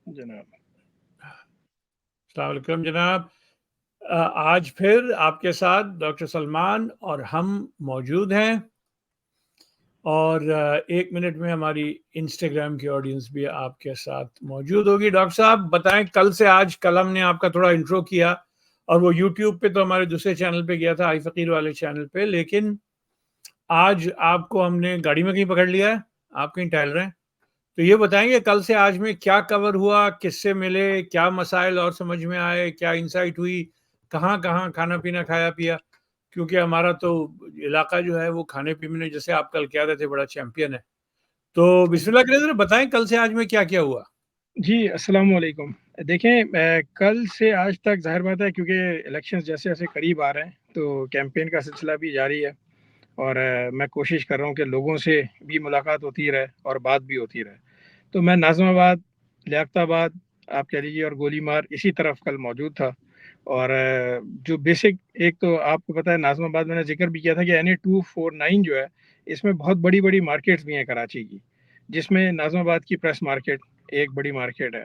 جناب السلام علیکم جناب. آج پھر آپ کے ساتھ ڈاکٹر سلمان اور ہم موجود ہیں، اور 1 منٹ میں ہماری انسٹاگرام کی آڈینس بھی آپ کے ساتھ موجود ہوگی. ڈاکٹر صاحب بتائیں، کل ہم نے آپ کا تھوڑا انٹرو کیا، اور وہ یوٹیوب پہ تو ہمارے دوسرے چینل پہ گیا تھا، آئی فقیر والے چینل پہ، لیکن آج آپ کو ہم نے گاڑی میں کہیں پکڑ لیا ہے، آپ کہیں ٹہل رہے ہیں. تو یہ بتائیں گے کل سے آج میں کیا کور ہوا، کس سے ملے، کیا مسائل اور سمجھ میں آئے، کیا انسائٹ ہوئی، کہاں کہاں کھانا پینا کھایا پیا، کیونکہ ہمارا تو علاقہ جو ہے وہ کھانے پینے، جیسے آپ کل کہہ رہے تھے، بڑا چیمپئن ہے. تو بسم اللہ کریں ذرا بتائیں کل سے آج میں کیا کیا ہوا. جی السلام علیکم. دیکھیں کل سے آج تک ظاہر بات ہے کیونکہ الیکشن جیسے جیسے قریب آ رہے ہیں تو کیمپین کا سلسلہ بھی جاری ہے، اور میں کوشش کر رہا ہوں کہ لوگوں سے بھی ملاقات ہوتی رہے اور بات بھی ہوتی رہے. تو میں ناظم آباد، لیاقت آباد آپ کہہ لیجیے اور گولی مار اسی طرف کل موجود تھا. اور جو بیسک ایک تو آپ کو پتہ ہے ناظم آباد میں نے ذکر بھی کیا تھا کہ NA-249 جو ہے اس میں بہت بڑی بڑی مارکیٹس بھی ہیں کراچی کی، جس میں ناظم آباد کی پریس مارکیٹ ایک بڑی مارکیٹ ہے،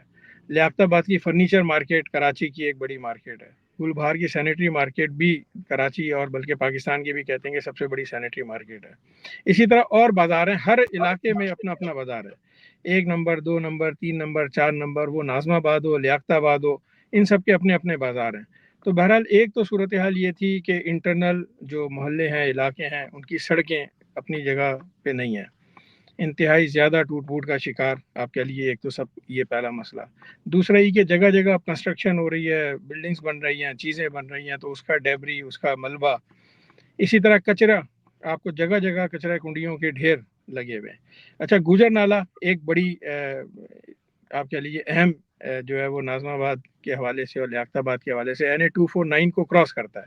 لیاقت آباد کی فرنیچر مارکیٹ کراچی کی ایک بڑی مارکیٹ ہے، گلبہار کی سینیٹری مارکیٹ بھی کراچی اور بلکہ پاکستان کی بھی کہتے ہیں کہ سب سے بڑی سینیٹری مارکیٹ ہے. اسی طرح اور بازار ہیں، ہر علاقے میں اپنا اپنا بازار ہے. 1 نمبر 2 نمبر 3 نمبر 4 نمبر، وہ ناظم آباد ہو، لیاقت آباد ہو، ان سب کے اپنے اپنے بازار ہیں. تو بہرحال ایک تو صورتحال یہ تھی کہ انٹرنل جو محلے ہیں، علاقے ہیں، ان کی سڑکیں اپنی جگہ پہ نہیں ہیں، انتہائی زیادہ ٹوٹ پھوٹ کا شکار آپ کہہ لیجیے. ایک تو سب یہ پہلا مسئلہ. دوسرا یہ کہ جگہ جگہ کنسٹرکشن ہو رہی ہے، بلڈنگز بن رہی ہیں، چیزیں بن رہی ہیں، تو اس کا ڈیبری، اس کا ملبہ. اسی طرح کچرا، آپ کو جگہ جگہ کچرا کنڈیوں کے ڈھیر لگے ہوئے ہیں. اچھا، گوجر نالہ ایک بڑی آپ کہہ لیجیے اہم جو ہے وہ ناظم آباد کے حوالے سے اور لیاقت آباد کے حوالے سے NA-249 کو کراس کرتا ہے.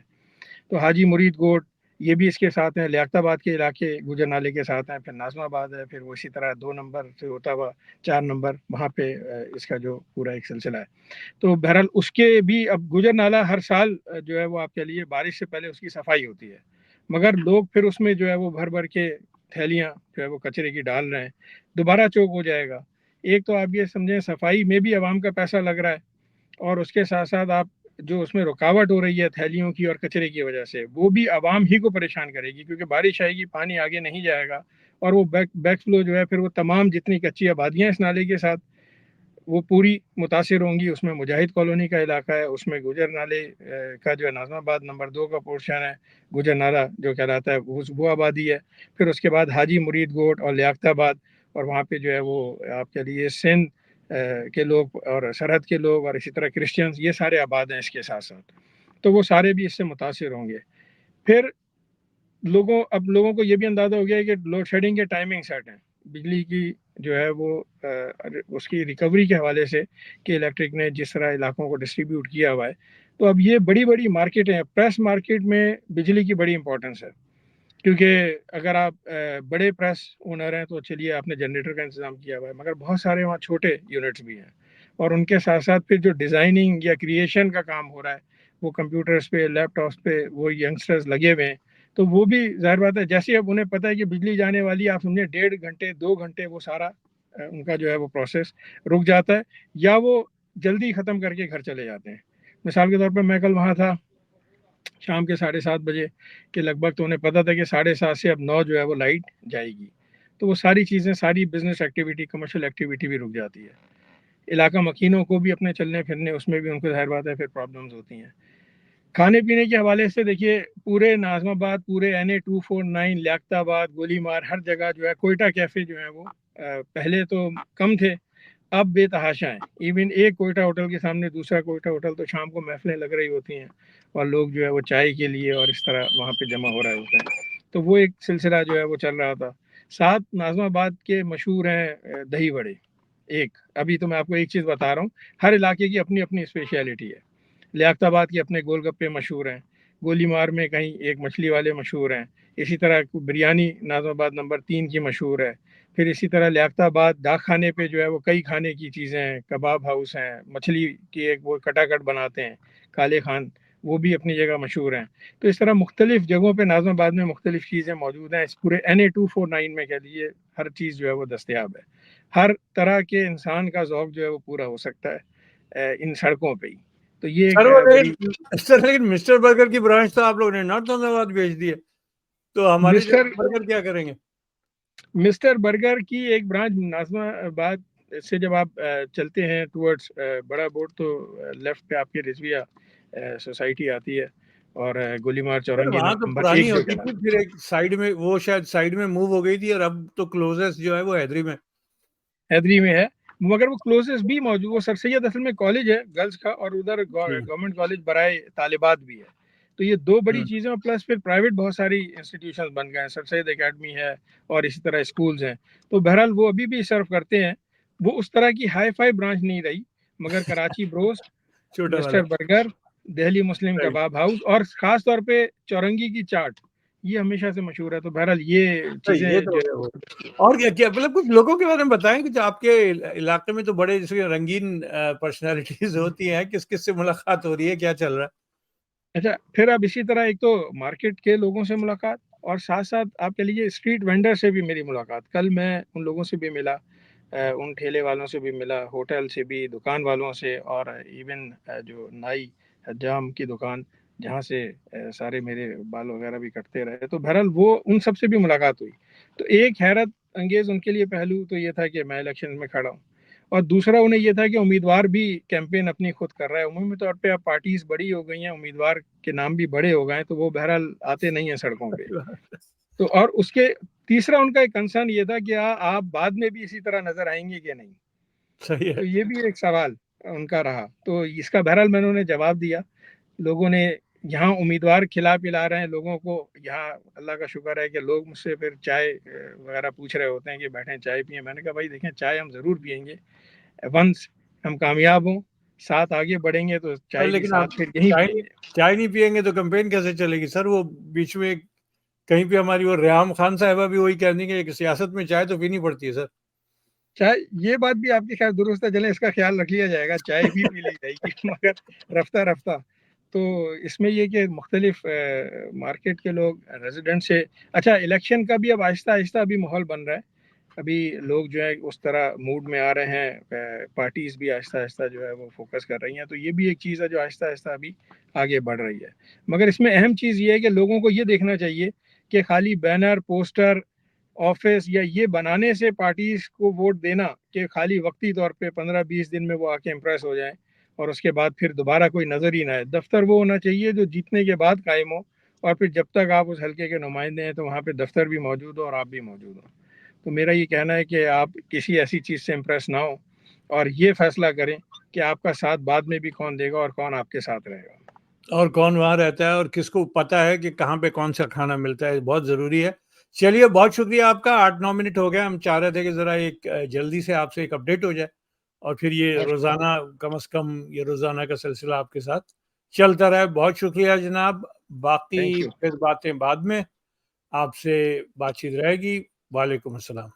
تو حاجی مرید گوٹ یہ بھی اس کے ساتھ ہیں، لیاقت آباد کے علاقے گوجر نالے کے ساتھ ہیں، پھر ناظم آباد ہے، پھر وہ اسی طرح 2 نمبر سے ہوتا ہوا 4 نمبر، وہاں پہ اس کا جو پورا ایک سلسلہ ہے. تو بہرحال اس کے بھی اب گوجر نالہ ہر سال جو ہے وہ آپ کہہ لیجیے بارش سے پہلے اس کی صفائی ہوتی ہے، مگر لوگ پھر اس میں جو ہے وہ بھر بھر کے تھیلیاں جو ہے وہ کچرے کی ڈال رہے ہیں. دوبارہ چوک ہو جائے گا. ایک تو آپ یہ سمجھیں صفائی میں بھی عوام کا پیسہ لگ رہا ہے، اور اس کے ساتھ ساتھ آپ جو اس میں رکاوٹ ہو رہی ہے تھیلیوں کی اور کچرے کی وجہ سے، وہ بھی عوام ہی کو پریشان کرے گی، کیونکہ بارش آئے گی، پانی آگے نہیں جائے گا، اور وہ بیک فلو جو ہے پھر وہ تمام جتنی کچی آبادیاں اس نالے کے ساتھ وہ پوری متاثر ہوں گی. اس میں مجاہد کالونی کا علاقہ ہے، اس میں گوجر نالے کا جو ہے ناظم آباد نمبر 2 کا پورشن ہے، گوجر نالہ جو کہلاتا ہے وہ آبادی ہے. پھر اس کے بعد حاجی مرید گوٹ اور لیاقت آباد، اور وہاں پہ جو ہے وہ آپ کہہ لیجیے سندھ کے لوگ اور سرحد کے لوگ، اور اسی طرح کرسچنز، یہ سارے آباد ہیں اس کے ساتھ ساتھ. تو وہ سارے بھی اس سے متاثر ہوں گے. پھر لوگوں کو یہ بھی اندازہ ہو گیا ہے کہ لوڈ شیڈنگ کے ٹائمنگ سیٹ ہیں بجلی کی جو ہے وہ اس کی ریکوری کے حوالے سے، کہ الیکٹرک نے جس طرح علاقوں کو ڈسٹریبیوٹ کیا ہوا ہے. تو اب یہ بڑی بڑی مارکیٹیں ہیں، پریس مارکیٹ میں بجلی کی بڑی امپورٹنس ہے، کیونکہ اگر آپ بڑے پریس اونر ہیں تو چلیے آپ نے جنریٹر کا انتظام کیا ہوا ہے، مگر بہت سارے وہاں چھوٹے یونٹس بھی ہیں، اور ان کے ساتھ ساتھ پھر جو ڈیزائننگ یا کریشن کا کام ہو رہا ہے وہ کمپیوٹرز پہ، لیپ ٹاپس پہ وہ ینگسٹرز لگے ہوئے ہیں. تو وہ بھی ظاہر بات ہے جیسے اب انہیں پتہ ہے کہ بجلی جانے والی ہے، آپ سمجھیں 1.5 گھنٹے 2 گھنٹے وہ سارا ان کا جو ہے وہ پروسیس رک جاتا ہے، یا وہ جلدی ختم کر کے گھر چلے جاتے ہیں. مثال کے طور پر میں کل وہاں تھا شام کے 7:30 بجے کہ لگ بھگ، تو انہیں پتہ تھا کہ 7:30 سے اب 9 جو ہے وہ لائٹ جائے گی. تو وہ ساری چیزیں، ساری بزنس ایکٹیویٹی، کمرشل ایکٹیویٹی بھی رک جاتی ہے. علاقہ مکینوں کو بھی اپنے چلنے پھرنے اس میں بھی ان کو ظاہر بات ہے پھر پرابلمز ہوتی ہیں. کھانے پینے کے حوالے سے دیکھیے پورے ناظم آباد، پورے NA-249، لیاقت آباد، گولی مار، ہر جگہ جو ہے کوئٹہ کیفے جو ہیں وہ پہلے تو کم تھے، اب بے تحاشا ہیں. ایون ایک کوئٹہ ہوٹل کے سامنے دوسرا کوئٹہ ہوٹل، تو شام کو محفلیں لگ رہی ہوتی ہیں اور لوگ جو ہے وہ چائے کے لیے اور اس طرح وہاں پہ جمع ہو رہے ہوتے ہیں. تو وہ ایک سلسلہ جو ہے وہ چل رہا تھا. ساتھ ناظم آباد کے مشہور ہیں دہی بڑے. ایک ابھی تو میں آپ کو ایک چیز بتا رہا ہوں، ہر علاقے کی اپنی اپنی اسپیشلٹی ہے. لیاقت آباد کے اپنے گول گپے مشہور ہیں، گولی مار میں کہیں ایک مچھلی والے مشہور ہیں، اسی طرح بریانی ناظم آباد نمبر 3 کی مشہور ہے. پھر اسی طرح لیاقت آباد ڈاک خانے پہ جو ہے وہ کئی کھانے کی چیزیں ہیں، کباب ہاؤس ہیں، مچھلی کی ایک وہ کٹا کٹ بناتے ہیں کالے خان، وہ بھی اپنی جگہ مشہور ہیں. تو اس طرح مختلف جگہوں پہ ناظم آباد میں مختلف چیزیں موجود ہیں. اس پورے NA-249 میں کہہ لیجیے ہر چیز جو ہے وہ دستیاب ہے. ہر طرح کے انسان کا ذوق جو ہے وہ پورا ہو سکتا ہے ان سڑکوں پہ ہی. تو یہ سر ایک بڑی لیکن مسٹر برگر کی برانچ تو آپ لوگوں نے نارتھ احمد آباد بھیج دی ہے, تو ہمارے برگر کیا کریں گے؟ مسٹر برگر کی ایک برانچ ناظمہ آباد سے جب آپ چلتے ہیں ٹورڈز بڑا بورڈ تو لیفٹ پہ آپ کی رضویہ سوسائٹی آتی ہے, اور گولی مار چورنگی وہاں تو نمبر پرانی 1 جو ہوتی تھی, پھر ایک سائیڈ میں وہ شاید سائیڈ میں موو ہو گئی تھی, اور اب تو کلوزسٹ جو ہے وہ حیدری میں ہے, مگر وہ کلوزسٹ بھی موجود, وہ سر سید اصل میں کالج ہے گرلز کا, اور ادھر گورنمنٹ کالج برائے طالبات بھی ہے. تو یہ دو بڑی چیزیں, پلس پھر پرائیویٹ بہت ساری انسٹیٹیوشن بن گئے ہیں, سر سید اکیڈمی ہے اور اسی طرح اسکولز ہیں. تو بہرحال وہ ابھی بھی سرو کرتے ہیں. وہ اس طرح کی ہائی فائی برانچ نہیں رہی, مگر کراچی بروسٹ, چھوٹا والا مسٹر برگر, دہلی مسلم کباب ہاؤس, اور خاص طور پہ چورنگی کی چاٹ, یہ ہمیشہ سے مشہور ہے. تو بہرحال یہ چیزیں جو اور کیا مطلب کچھ لوگوں کے بارے میں بتائیں کہ جو آپ کے علاقے میں تو بڑے جیسے رنگین پرسنالٹیز ہوتی ہیں, کس کس سے ملاقات ہو رہی ہے, کیا چل رہا ہے؟ اچھا, پھر اب اسی طرح ایک تو مارکیٹ کے لوگوں سے ملاقات, اور ساتھ ساتھ آپ کہہ لیجیے اسٹریٹ وینڈر سے بھی میری ملاقات. کل میں ان لوگوں سے بھی ملا, ان ٹھیلے والوں سے بھی ملا, ہوٹل سے بھی, دکان والوں سے, اور ایون جو نائی حجام کی دکان جہاں سے سارے میرے بال وغیرہ بھی کٹتے رہے, تو بہرحال وہ ان سب سے بھی ملاقات ہوئی. تو ایک حیرت انگیز ان کے لیے پہلو تو یہ تھا کہ میں الیکشن میں کھڑا ہوں, اور دوسرا انہیں یہ تھا کہ امیدوار بھی کیمپین اپنی خود کر رہا ہے. عمومی طور پہ اب پارٹیز بڑی ہو گئی ہیں, امیدوار کے نام بھی بڑے ہو گئے ہیں, تو وہ بہرحال آتے نہیں ہیں سڑکوں پہ. تو اور اس کے تیسرا ان کا ایک کنسرن یہ تھا کہ آپ بعد میں بھی اسی طرح نظر آئیں گے کہ نہیں. صحیح ہے. تو یہ بھی ایک سوال ان کا رہا, تو اس کا بہرحال میں نے انہیں جواب دیا. لوگوں نے یہاں امیدوار کھلا پلا رہے ہیں لوگوں کو, یہاں اللہ کا شکر ہے کہ لوگ مجھ سے پھر چائے وغیرہ پوچھ رہے ہوتے ہیں کہ بیٹھیں چائے پئیں. میں نے کہا بھائی دیکھیں, چائے ہم ضرور پئیں گے, ونس ہم کامیاب ہوں, ساتھ آگے بڑھیں گے, تو چائے بھی لیکن آپ ساتھ پھر یہیں پئیں گے. چائے نہیں پیئیں گے تو کمپین کیسے چلے گی سر؟ وہ بیچ میں کہیں پہ ہماری وہ ریحام خان صاحبہ بھی وہی کہہ دیں کہ سیاست میں چائے تو پینی پڑتی ہے سر. چائے, یہ بات بھی آپ کی خیر درست ہے, چلیں اس کا خیال رکھ لیا جائے گا, چائے بھی پی لی جائے گی, مگر رفتہ رفتہ. تو اس میں یہ کہ مختلف مارکیٹ کے لوگ, ریزیڈنٹ سے, اچھا الیکشن کا بھی اب آہستہ آہستہ ابھی ماحول بن رہا ہے. ابھی لوگ جو ہے اس طرح موڈ میں آ رہے ہیں, پارٹیز بھی آہستہ آہستہ جو ہے وہ فوکس کر رہی ہیں. تو یہ بھی ایک چیز ہے جو آہستہ آہستہ ابھی آگے بڑھ رہی ہے. مگر اس میں اہم چیز یہ ہے کہ لوگوں کو یہ دیکھنا چاہیے کہ خالی بینر, پوسٹر, آفس یا یہ بنانے سے پارٹیز کو ووٹ دینا کہ خالی وقتی طور پہ 15-20 دن میں وہ آ کے امپریس ہو جائیں, اور اس کے بعد پھر دوبارہ کوئی نظر ہی نہ آئے. دفتر وہ ہونا چاہیے جو جیتنے کے بعد قائم ہو, اور پھر جب تک آپ اس حلقے کے نمائندے ہیں تو وہاں پہ دفتر بھی موجود ہو اور آپ بھی موجود ہوں. تو میرا یہ کہنا ہے کہ آپ کسی ایسی چیز سے امپریس نہ ہو, اور یہ فیصلہ کریں کہ آپ کا ساتھ بعد میں بھی کون دے گا اور کون آپ کے ساتھ رہے گا, اور کون وہاں رہتا ہے, اور کس کو پتا ہے کہ کہاں پہ کون سا کھانا ملتا ہے. بہت ضروری ہے. چلیے, بہت شکریہ آپ کا. 8-9 منٹ ہو گیا. ہم چاہ رہے تھے کہ ذرا ایک جلدی سے آپ سے ایک اپڈیٹ ہو جائے, اور پھر یہ روزانہ کم از کم یہ روزانہ کا سلسلہ آپ کے ساتھ چلتا رہے. بہت شکریہ جناب. باقی پھر باتیں بعد میں آپ سے بات چیت رہے گی. وعلیکم السلام.